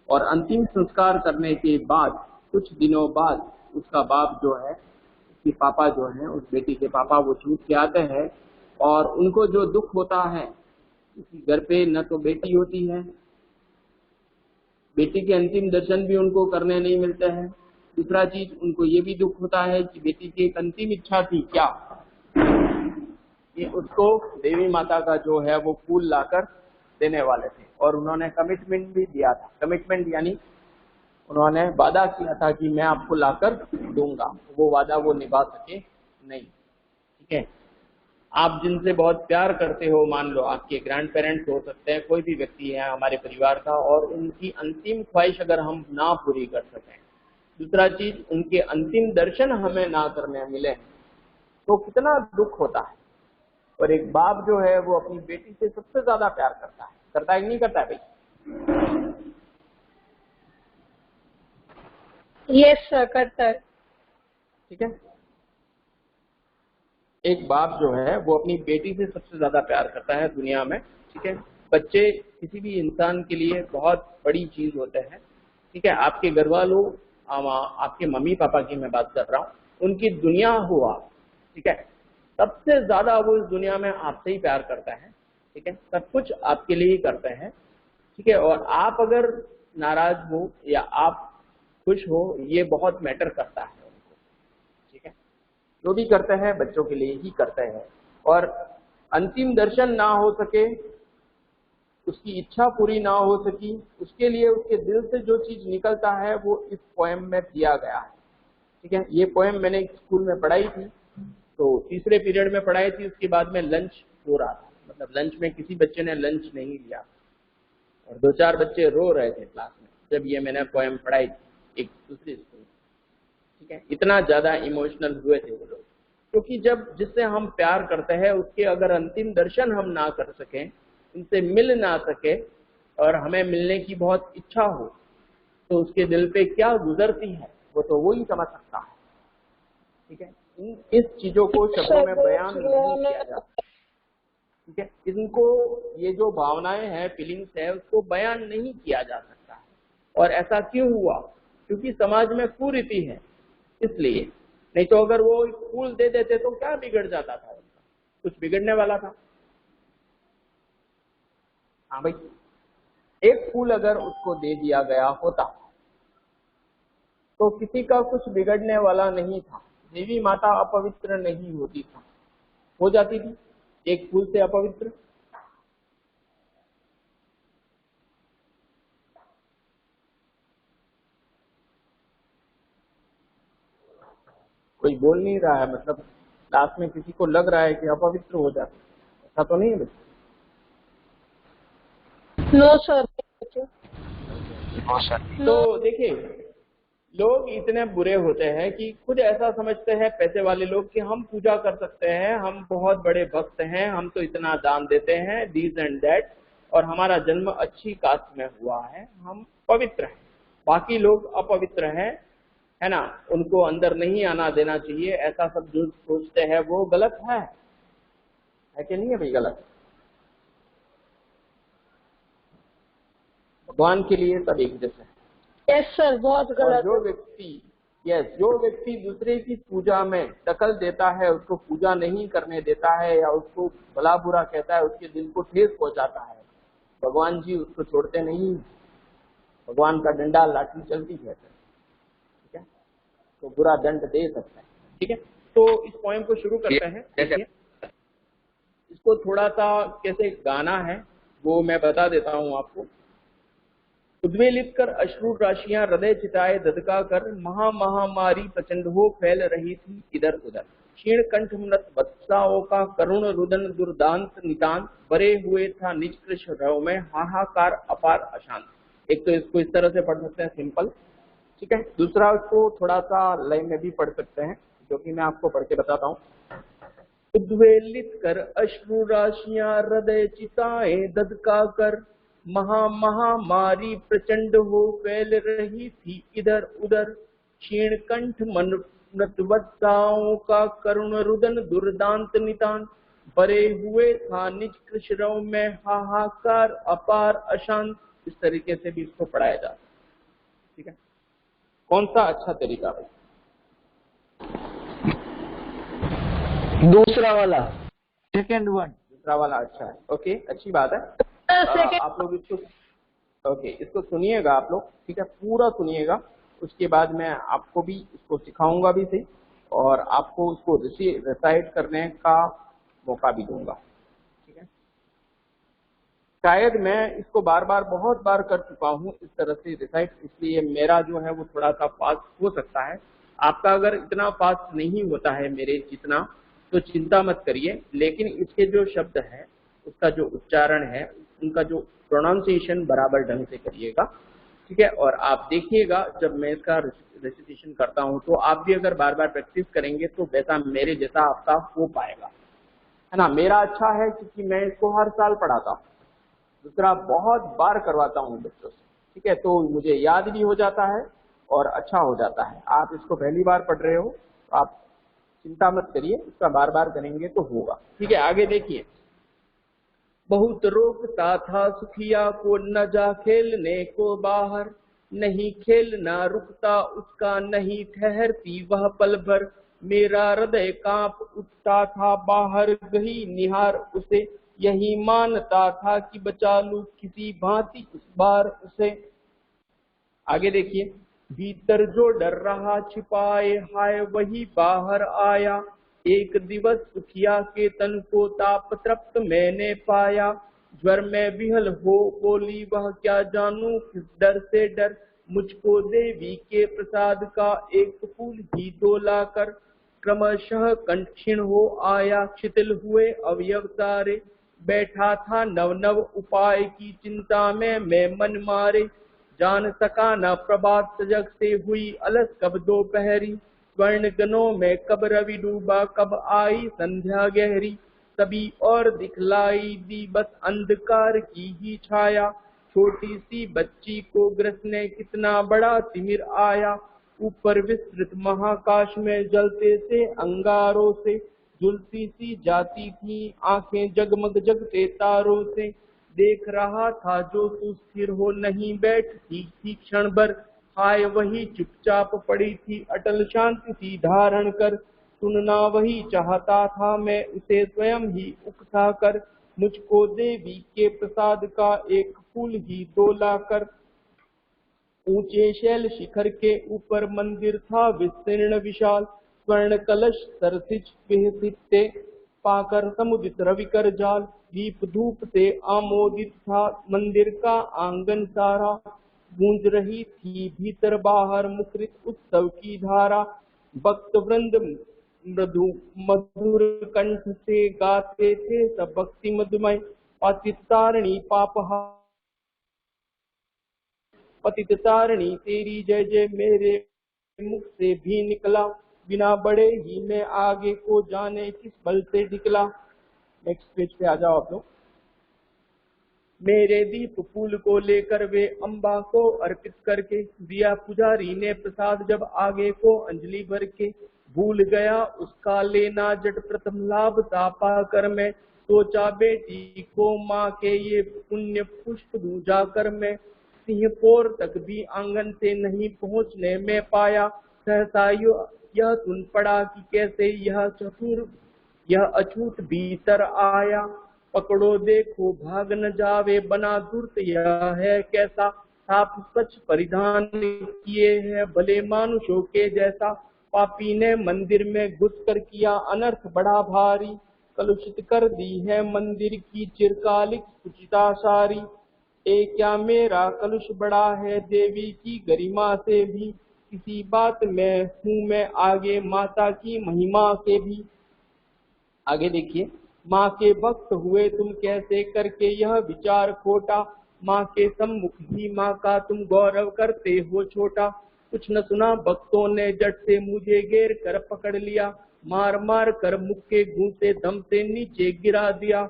A: और अंतिम संस्कार करने के बाद कुछ दिनों बाद उसका बाप जो है, उसके पापा जो है, उस बेटी के पापा, वो छूट के आते हैं। और उनको जो दुख होता है, उसके घर पे न तो बेटी होती है, बेटी के अंतिम दर्शन भी उनको करने नहीं मिलते हैं। दूसरा चीज, उनको ये भी दुख होता है कि बेटी की एक अंतिम इच्छा थी क्या, कि उसको देवी माता का जो है वो फूल लाकर देने वाले थे, और उन्होंने कमिटमेंट भी दिया था। कमिटमेंट यानी उन्होंने वादा किया था कि मैं आपको लाकर दूंगा, वो वादा वो निभा सके नहीं, ठीक है। आप जिनसे बहुत प्यार करते हो, मान लो आपके ग्रैंड पेरेंट्स हो सकते हैं, कोई भी व्यक्ति है हमारे परिवार का, और उनकी अंतिम ख्वाहिश अगर हम ना पूरी कर सकें, दूसरा चीज उनके अंतिम दर्शन हमें ना करने मिले, तो कितना दुख होता है। और एक बाप जो है वो अपनी बेटी से सबसे ज्यादा प्यार करता है कि नहीं करता है भाई?
D: यस सर, करता है।
A: ठीक है, एक बाप जो है वो अपनी बेटी से सबसे ज्यादा प्यार करता है दुनिया में, ठीक है। बच्चे किसी भी इंसान के लिए बहुत बड़ी चीज होते हैं, ठीक है। आपके घर वालों, आपके मम्मी पापा की मैं बात कर रहा हूँ, उनकी दुनिया हो आप, ठीक है, सबसे ज्यादा वो इस दुनिया में आपसे ही प्यार करता है, ठीक है, सब कुछ आपके लिए ही करते हैं, ठीक है। और आप अगर नाराज हो या आप खुश हो, ये बहुत मैटर करता है उनको, ठीक है। जो भी करते हैं बच्चों के लिए ही करते हैं, और अंतिम दर्शन ना हो सके, उसकी इच्छा पूरी ना हो सकी, उसके लिए उसके दिल से जो चीज निकलता है वो इस पोएम में दिया गया है, ठीक है। ये पोएम मैंने स्कूल में पढ़ाई थी, तो तीसरे पीरियड में पढ़ाई थी, उसके बाद में लंच हो रहा था, मतलब लंच में किसी बच्चे ने लंच नहीं लिया और 2-4 बच्चे रो रहे थे क्लास में जब ये मैंने पोएम पढ़ाई थी एक दूसरी स्कूल में, ठीक है। इतना ज्यादा इमोशनल हुए थे वो लोग, क्योंकि जब जिससे हम प्यार करते हैं उसके अगर अंतिम दर्शन हम ना कर सकें, उनसे मिल ना सके और हमें मिलने की बहुत इच्छा हो, तो उसके दिल पे क्या गुजरती है वो तो वो ही समझ सकता है, ठीक है। इस चीजों को शब्दों में बयान नहीं किया जाता, ठीक है। इनको ये जो भावनाएं हैं, फीलिंग्स है, उसको बयान नहीं किया जा सकता है। और ऐसा क्यों हुआ? क्योंकि समाज में कुरीति है, इसलिए। नहीं तो अगर वो फूल दे देते तो क्या बिगड़ जाता था उनका? कुछ बिगड़ने वाला था? हाँ भाई, एक फूल अगर उसको दे दिया गया होता तो किसी का कुछ बिगड़ने वाला नहीं था। देवी माता अपवित्र नहीं होती था, हो जाती थी एक फूल से अपवित्र? कोई बोल नहीं रहा है, मतलब लास्ट में किसी को लग रहा है कि अपवित्र हो जाती, ऐसा तो नहीं है बच्चे?
D: No sir.
A: तो देखिए, लोग इतने बुरे होते हैं कि खुद ऐसा समझते हैं पैसे वाले लोग कि हम पूजा कर सकते हैं, हम बहुत बड़े भक्त हैं, हम तो इतना दान देते हैं, दिस एंड दैट, और हमारा जन्म अच्छी कास्ट में हुआ है, हम पवित्र हैं, बाकी लोग अपवित्र हैं, है ना, उनको अंदर नहीं आना देना चाहिए। ऐसा सब जो सोचते हैं वो गलत है कि नहीं है भाई? गलत। भगवान के लिए सब एक जैसे है।
D: यस सर, बहुत गलत।
A: जो व्यक्ति दूसरे की पूजा में दखल देता है, उसको पूजा नहीं करने देता है या उसको भला बुरा कहता है, उसके दिल को ठेस पहुंचाता है, भगवान जी उसको छोड़ते नहीं। भगवान का डंडा लाठी चलती है, ठीक है, तो बुरा दंड दे सकता है, ठीक है। तो इस पोएम को शुरू करते हैं। देखिए, इसको थोड़ा सा कैसे गाना है वो मैं बता देता हूँ आपको। उद्वेलित कर अश्रु राशियां हृदय चिताए ददका कर, महामारी प्रचंड हो फैल रही थी इधर उधर, क्षीण कंठ मृत वत्साओं का करुण रुदन दुर्दांत नितांत, भरे हुए था निज कृश रव में हाहाकार अपार अशांत। एक तो इसको इस तरह से पढ़ सकते हैं सिंपल, ठीक है। दूसरा इसको थोड़ा सा लय में भी पढ़ सकते हैं, जो कि मैं आपको पढ़ के बताता हूँ। उद्वेलित कर अश्रु राशियां हृदय चिताए ददका कर, महामारी प्रचंड हो फैल रही थी इधर उधर, क्षीण कंठ मृतवत्साओं का करुण रुदन दुर्दांत नितांत, भरे हुए था निज कृशरव में हाहाकार अपार अशांत। इस तरीके से भी इसको पढ़ाया जाता है, ठीक है। कौन सा अच्छा तरीका है?
B: दूसरा वाला, सेकेंड वन।
A: दूसरा वाला अच्छा है, ओके, अच्छी बात है। आप लोग इसको ओके, इसको सुनिएगा आप लोग, ठीक है, पूरा सुनिएगा। उसके बाद मैं आपको भी इसको सिखाऊंगा भी सही, और आपको उसको रिसाइट करने का मौका भी दूंगा, ठीक है। शायद मैं इसको बार बार बहुत बार कर चुका हूँ इस तरह से रिसाइट, इसलिए मेरा जो है वो थोड़ा सा फास्ट हो सकता है। आपका अगर इतना फास्ट नहीं होता है मेरे जितना तो चिंता मत करिए, लेकिन इसके जो शब्द है, उसका जो उच्चारण है, उनका जो प्रोनाउंसिएशन बराबर ढंग से करिएगा, ठीक है। और आप देखिएगा जब मैं इसका रेसिटेशन करता हूं तो आप भी अगर बार बार प्रैक्टिस करेंगे तो वैसा मेरे जैसा आपका हो पाएगा, है ना। मेरा अच्छा है क्योंकि मैं इसको हर साल पढ़ाता हूँ, दूसरा बहुत बार करवाता हूँ बच्चों से, ठीक है, तो मुझे याद भी हो जाता है और अच्छा हो जाता है। आप इसको पहली बार पढ़ रहे हो तो आप चिंता मत करिए, इसका बार बार करेंगे तो होगा, ठीक है। आगे देखिए। बहुत रोकता था सुखिया को न जा खेलने को बाहर, नहीं खेलना रुकता उसका नहीं ठहरती वह पल भर, मेरा हृदय कांप उठता था, बाहर गई निहार उसे, यही मानता था कि बचा लूं किसी भांति इस बार उसे। आगे देखिए, भीतर जो डर रहा छिपाए हाय वही बाहर आया, एक दिवस सुखिया के तन को ताप तृप्त मैंने पाया, ज्वर में विहल हो बोली वह क्या जानूं किस डर से डर, मुझको देवी के प्रसाद का एक फूल ही दो लाकर, क्रमशः कंठीण हो आया शिथिल हुए अवयव सारे, बैठा था नव नव उपाय की चिंता में मैं मन मारे, जान सका न प्रभात सजग से हुई अलस कब दोपहरी, स्वर्ण गनों में कब रवि डूबा कब आई संध्या गहरी, सभी और दिखलाई दी बस अंधकार की ही छाया, छोटी सी बच्ची को ग्रसने कितना बड़ा तिमिर आया, ऊपर विस्तृत महाकाश में जलते से अंगारों से, झुलती सी जाती थी आंखें जगमग जगते तारों से, देख रहा था जो सुस्थिर हो नहीं बैठती थी क्षण भर, हाय वही चुपचाप पड़ी थी अटल शांति सी धारण कर, सुनना वही चाहता था मैं उसे स्वयं ही उकसा कर, मुझको देवी के प्रसाद का एक फूल ही दो लाकर। ऊंचे शैल शिखर के ऊपर मंदिर था विस्तीर्ण विशाल, स्वर्ण कलश सरसिज विहसिते पाकर समुदित रविकर जाल, दीप धूप से आमोदित था मंदिर का आंगन सारा, गूंज रही थी भीतर बाहर मुखरित उत्सव की धारा, भक्त वृंद मृदु मधुर कंठ से गाते थे सब भक्ति मधुमय, पतित तारिणी पतित तारिणी तेरी जय जय मेरे मुख से भी निकला, बिना बड़े ही मैं आगे को जाने किस बल से निकला। नेक्स्ट पेज पे आ जाओ आप लोग। मेरे दीप फूल को लेकर वे अम्बा को अर्पित करके, दिया पुजारी ने प्रसाद जब आगे को अंजलि भर के, भूल गया उसका लेना जट प्रथम लाभ ता पाकर मैं, सोचा बेटी को माँ के ये पुण्य पुष्प दूं जाकर मैं, सिंहपोर तक भी आंगन से नहीं पहुँचने में पाया, सहसा यह सुन पड़ा कि कैसे यह अछूत भीतर आया, पकड़ो देखो भाग न जावे बना धूर्त यह है कैसा, साफ स्वच्छ परिधान किए है भले मानुषों के जैसा, पापी ने मंदिर में घुसकर किया अनर्थ बड़ा भारी, कलुषित कर दी है मंदिर की चिरकालिक सुचिता सारी, क्या मेरा कलुष बड़ा है देवी की गरिमा से भी, किसी बात में हूँ मैं आगे माता की महिमा के भी। आगे देखिए, माँ के भक्त हुए तुम कैसे करके यह विचार खोटा, माँ के सम्मुख ही माँ का तुम गौरव करते हो छोटा, कुछ न सुना भक्तों ने जट से मुझे घेर कर पकड़ लिया, मार मार कर मुख के घूंसे दम से नीचे गिरा दिया,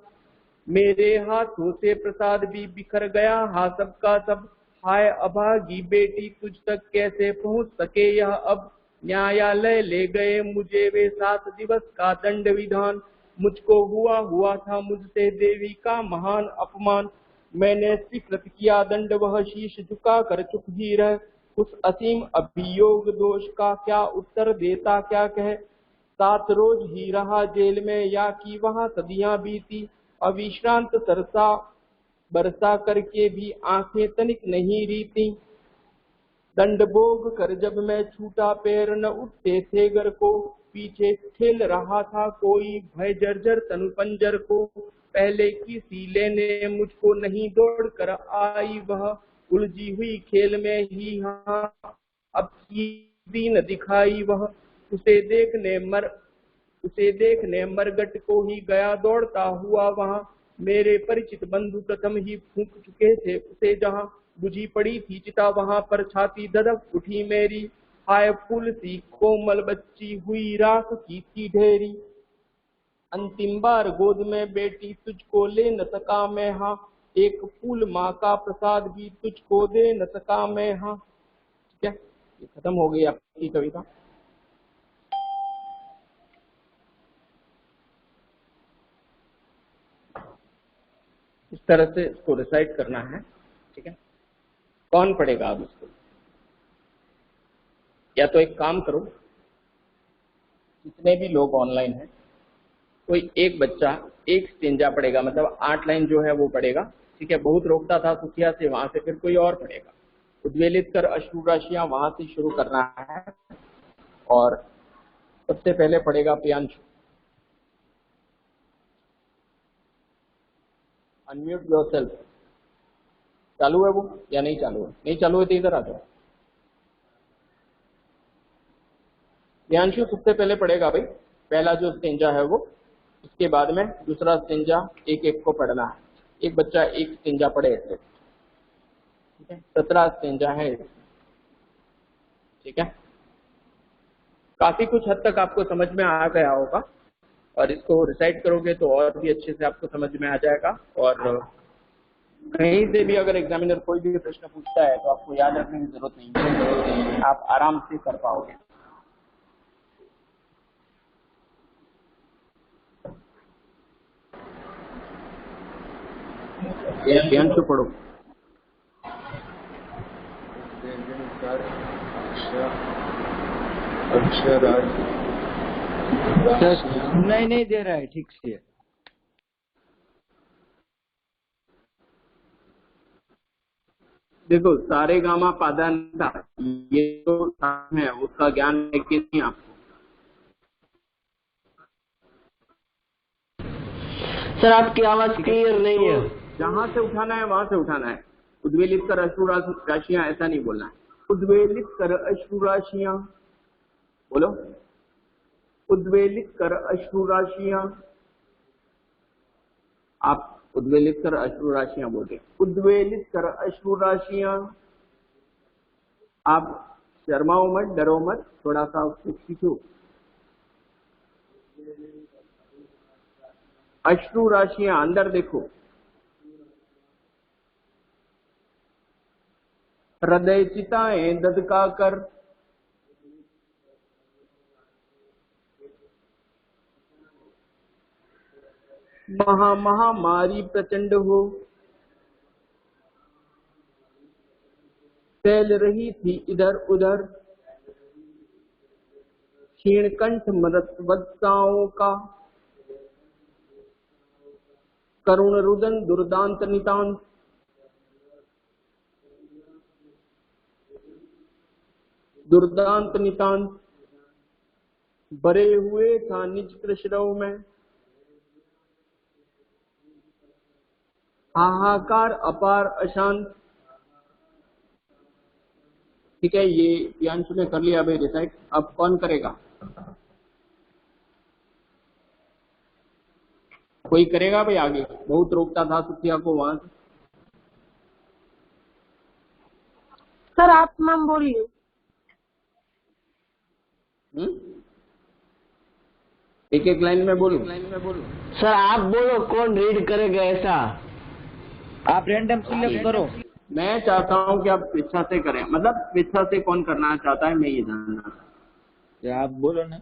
A: मेरे हाथों से प्रसाद भी बिखर गया हा सबका सब, हाय अभागी बेटी तुझ तक कैसे पहुंच सके यह अब, न्यायालय ले गए मुझे वे 7 दिवस का दंड विधान, मुझको हुआ था मुझसे देवी का महान अपमान, मैंने स्वीकृत किया दंड वह शीश झुका कर चुप ही रह, उस असीम अभियोग दोष का क्या उत्तर देता क्या कह, 7 रोज ही रहा जेल में या कि वहां सदियां बीती, अविश्रांत सरसा बरसा करके भी आंखें तनिक नहीं रीती, दंड भोग कर जब मैं छूटा पैर न उठते थे घर को, पीछे ठेल रहा था कोई भय जर्जर तनु पंजर को, पहले की सीले ने मुझको नहीं दौड़ कर आई वह, उलझी हुई खेल में ही हाँ अब की न दिखाई वह, उसे देखने मरगट को ही गया दौड़ता हुआ वहां, मेरे परिचित बंधु प्रथम ही फूंक चुके थे उसे जहां, बुझी पड़ी थी चिता वहां पर छाती धधक उठी मेरी, हाय फूल सी कोमल बच्ची हुई राख की थी ढेरी, अंतिम बार गोद में बेटी तुझको ले न सका मैं हाँ, एक फूल माँ का प्रसाद भी तुझको दे न सका मैं हाँ। ठीक है, ये खत्म हो गई आपकी कविता। इस तरह से इसको रिसाइट करना है। ठीक है, कौन पढ़ेगा अब इसको? या तो एक काम करो, जितने भी लोग ऑनलाइन हैं, कोई एक बच्चा एक स्टेंजा पढ़ेगा, मतलब 8 लाइन जो है वो पढ़ेगा, ठीक है। बहुत रोकता था सुखिया से, वहां से फिर कोई और पढ़ेगा। उद्वेलित कर अश्रु राशियां वहां से शुरू करना है, और सबसे पहले पढ़ेगा प्रियांशु। Unmute yourself. चालू है वो या नहीं चालू है? नहीं चालू है तो इधर आ जाओ। प्रियांशु सबसे पहले पढ़ेगा भाई, पहला जो स्टेंजा है वो, उसके बाद में दूसरा स्टेंजा एक एक को पढ़ना है। एक बच्चा एक स्टेंजा पढ़े ऐसे, ठीक है। 17 स्टेंजा है इसमें, ठीक है। काफी कुछ हद तक आपको समझ में आ गया होगा, और इसको रिसाइट करोगे तो और भी अच्छे से आपको समझ में आ जाएगा। और कहीं से भी अगर एग्जामिनर कोई भी प्रश्न पूछता है तो आपको याद रखने की जरूरत नहीं है, आप आराम से कर पाओगे। ध्यान से पढ़ो।
B: सुनाई नहीं दे रहा है ठीक से।
A: देखो, सारे गामा पादान ये तो है, उसका ज्ञान है कि नहीं आपको?
E: सर आपकी आवाज क्लियर नहीं है।
A: जहां से उठाना है वहां से उठाना है। उद्वेलित कर अश्रु राशियां ऐसा नहीं बोलना है। उद्वेलित कर अश्रु राशियां बोलो। उद्वेलित कर अश्रु राशियां। आप उद्वेलित कर अश्रु राशियां बोले। उद्वेलित कर अश्रु राशियां। आप शर्माओ मत, डरो मत, थोड़ा सा उसको सीखो। अश्रु राशियां, अंदर देखो। हृदय चिताएं ददका कर। महामारी प्रचंड हो, फैल रही थी इधर उधर। क्षीण कंठ मृतवत्साओं का, करुण रुदन दुर्दांत नितांत। दुर्दांत नितांत बरे हुए था निज कृष्णव में। हाहाकार अपार अशांत। ठीक है, ये प्रियांशु ने कर लिया भाई रिसाइट। अब कौन करेगा? कोई करेगा भाई आगे? बहुत रोकता था सुखिया को वहां से।
D: सर आप मैम बोलिए।
A: एक एक लाइन में बोलूं?
E: सर आप बोलो कौन रीड करेगा ऐसा।
B: आप रैंडम सिलेक्ट करो।
A: मैं चाहता हूं कि आप स्वेच्छा से करें, मतलब स्वेच्छा से कौन करना चाहता है मैं ये जानना चाहता हूं।
B: या आप बोलो ना।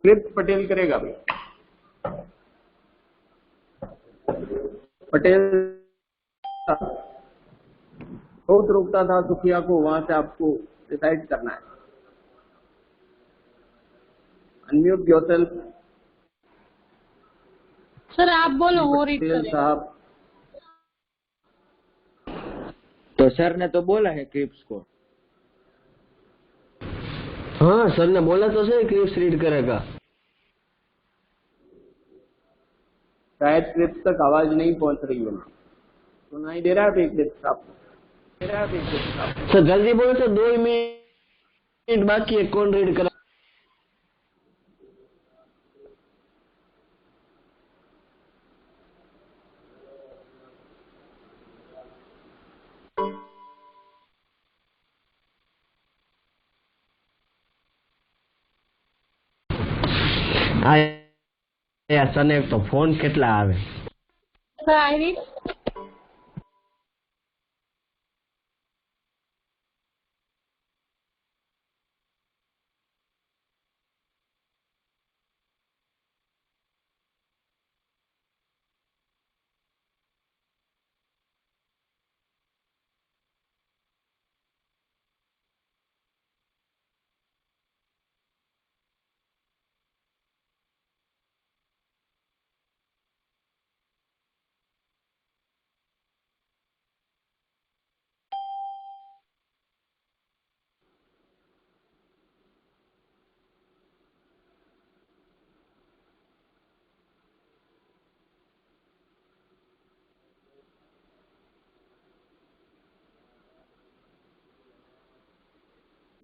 A: कृत पटेल करेगा भाई। पटेल बहुत रोकता था सुखिया को, वहां से आपको डिसाइड करना है। Unmute yourself.
D: सर आप बोलो, वो रीड
A: पटेल
D: करेगा।
A: साहब।
B: तो सर ने तो बोला है क्रिप्स को।
E: हाँ सर ने बोला तो सही क्रिप्स रीड करेगा।
A: शायद क्रिप्स तक आवाज नहीं पहुंच रही है। सुनाई दे रहा है क्रिप्स आपको?
E: सर जल्दी बोलो सर, 2 मिनट बाकी है। कौन रीड करा? सर ने तो फोन કેટલા આવે?
D: Sir I read.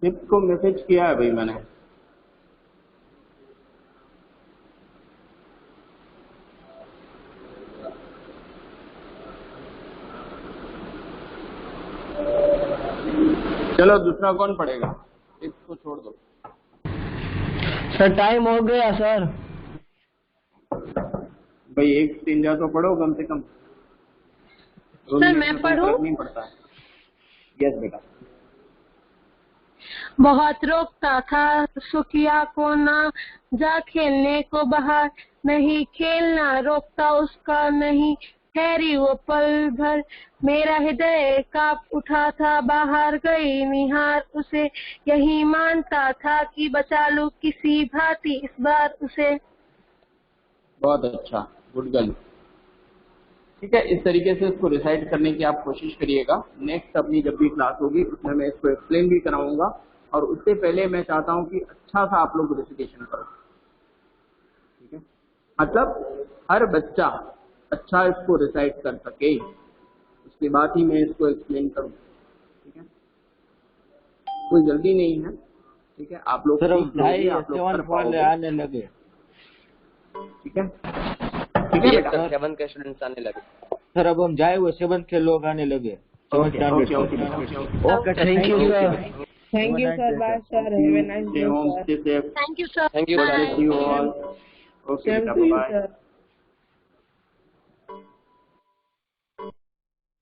A: सिप को मैसेज किया है भाई मैंने। चलो दूसरा कौन पढ़ेगा? इसको छोड़ दो।
E: सर टाइम हो गया सर।
A: भाई एक स्टिंजा तो पढ़ो कम से कम।
D: सर मैं पढ़ूं?
A: नहीं पढ़ता है। यस बेटा।
D: बहुत रोकता था सुखिया को ना जा खेलने को बाहर, नहीं खेलना रोकता उसका नहीं ठहरी वो पल भर, मेरा हृदय कांप उठा था बाहर गई निहार उसे, यही मानता था कि बचा लूं किसी भांति इस बार उसे।
A: बहुत अच्छा, गुड गर्ल। ठीक है, इस तरीके से इसको रिसाइट करने की आप कोशिश करिएगा। नेक्स्ट अपनी जब भी क्लास होगी उसमें मैं इसको एक्सप्लेन भी कराऊंगा, और उससे पहले मैं चाहता हूं कि अच्छा सा आप लोग रिसाइटेशन करो। ठीक है, मतलब हर बच्चा अच्छा इसको रिसाइट कर सके, उसके बाद ही मैं इसको एक्सप्लेन करूं। ठीक है, कोई जल्दी नहीं है। ठीक है, आप लोग
E: आने लगे।
A: ठीक है, ठीक है बेटा।
B: 7 के स्टूडेंट्स आने लगे
E: सर। अब हम जाए हुए 7 के लोग आने लगे।
A: Okay,
E: thank you sir.
C: Thank you, sir. Bye, sir. Have a nice day, sir.
A: Stay safe.
D: Thank you sir.
B: Thank you
A: God bless you all. Okay,
C: Same
A: beta,
C: to you,
A: bye.
C: sir.